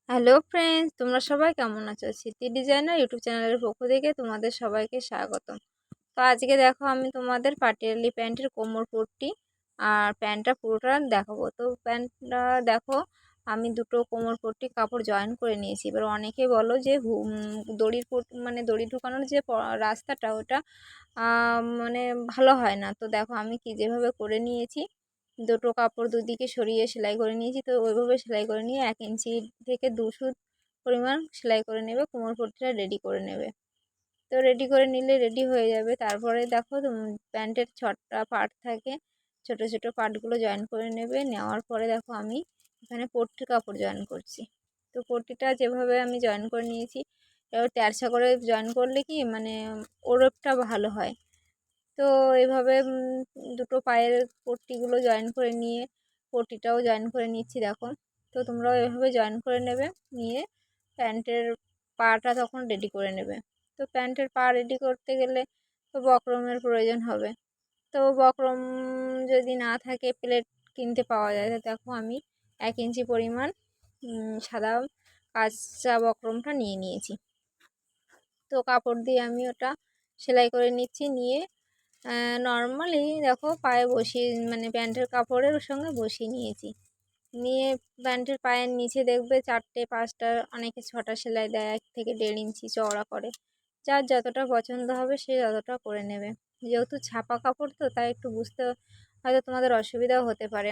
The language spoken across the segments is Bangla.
হ্যালো ফ্রেন্ডস, তোমরা সবাই কেমন আছো? স্মৃতি ডিজাইনার ইউটিউব চ্যানেলের পক্ষ থেকে তোমাদের সবাইকে স্বাগতম। তো আজকে দেখো আমি তোমাদের পাটিয়ালি প্যান্টের কোমর পট্টি আর প্যান্টটা পুরোটা দেখাবো। তো প্যান্টটা দেখো, আমি দুটো কোমর পট্টি কাপড় জয়েন করে নিয়েছি। এবার অনেকে বলো যে দড়ির মানে দড়ি ঢুকানোর যে রাস্তাটা ওটা মানে ভালো হয় না। তো দেখো আমি যেভাবে করে নিয়েছি, দুটো কাপড় দুদিকে সরিয়ে সেলাই করে নিয়েছি। তো ওইভাবে সেলাই করে নিয়ে 1 ইঞ্চি থেকে 2 সুত পরিমাণ সেলাই করে নেবে, কোমর পট্টিটা রেডি করে নেবে। তো রেডি করে নিলে রেডি হয়ে যাবে। তারপরে দেখো প্যান্টের 6টা পার্ট থাকে, ছোট ছোট পার্টগুলো জয়েন করে নেবে। নেওয়ার পরে দেখো আমি এখানে পট্টির কাপড় জয়েন করছি। তো পট্টিটা যেভাবে আমি জয়েন করে নিয়েছি, এবার তেরছা করে জয়েন করলে কি মানে ওড়পটা ভালো হয়। তো এইভাবে দুটো পায়ের পট্টিগুলো জয়েন করে নিয়ে পট্টিটাও জয়েন করে নিচ্ছি দেখো। তো তোমরাও এভাবে জয়েন করে নেবে, নিয়ে প্যান্টের পাটা তখন রেডি করে নেবে। তো প্যান্টের পা রেডি করতে গেলে তো বক্রমের প্রয়োজন হবে। তো বক্রম যদি না থাকে প্লেট কিনতে পাওয়া যায়। তো দেখো আমি 1 ইঞ্চি পরিমাণ সাদা কাঁচা বক্রমটা নিয়ে নিয়েছি। তো কাপড় দিয়ে আমি ওটা সেলাই করে নিচ্ছি, নিয়ে নর্মালি দেখো পায়ে বসিয়ে মানে প্যান্টের কাপড়ের সঙ্গে বসিয়ে নিয়েছি। নিয়ে প্যান্টের পায়ের নিচে দেখবে 4টে 5টা, অনেকে 6টা সেলাই দেয়, 1 থেকে 1.5 ইঞ্চি চওড়া করে। যার যতটা পছন্দ হবে সে ততটা করে নেবে। যেহেতু ছাপা কাপড় তো তাই একটু বুঝতে হয়তো তোমাদের অসুবিধাও হতে পারে।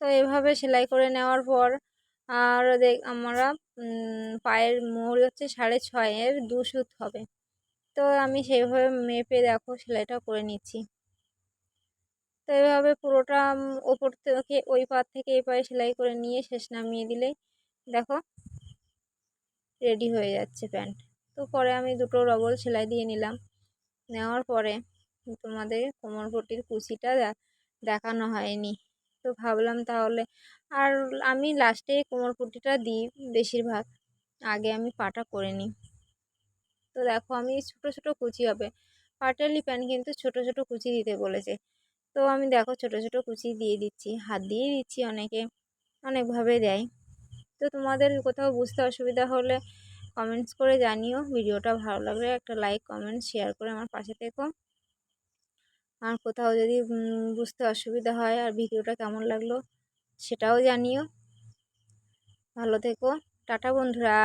তো এভাবে সেলাই করে নেওয়ার পর আর আমরা পায়ের মোড় হচ্ছে 6.5-এর 2 সুত হবে। তো আমি সেইভাবে মেপে দেখো সেলাইটা করে নিচ্ছি। তো এইভাবে পুরোটা ওপর থেকে ওই পার থেকে এই পায়ে সেলাই করে নিয়ে শেষ নামিয়ে দিলেই দেখো রেডি হয়ে যাচ্ছে প্যান্ট। তো পরে আমি দুটো ডবল সেলাই দিয়ে নিলাম। নেওয়ার পরে তোমাদের কোমর পট্টির কুচিটা দেখানো হয়নি, তো ভাবলাম তাহলে। আর আমি লাস্টে কোমর পট্টিটা দিই বেশিরভাগ, আগে আমি পাটা করে নিই। তো দেখো আমি ছোট ছোট কুচি হবে, পাটালি প্যান্ট কিন্তু ছোট ছোট কুচি দিতে বলেছে। তো আমি দেখো ছোট ছোট কুচি দিয়ে দিচ্ছি, হাত দিয়ে দিচ্ছি, অনেকে অনেকভাবে দেয়। তো তোমাদের কোথাও বুঝতে অসুবিধা হলে কমেন্টস করে জানিও। ভিডিওটা ভালো লাগলে একটা লাইক কমেন্ট শেয়ার করে আমার পাশে থেকো। আর কোথাও যদি বুঝতে অসুবিধা হয় আর ভিডিওটা কেমন লাগলো সেটাও জানিও। ভালো থেকো, টাটা বন্ধুরা।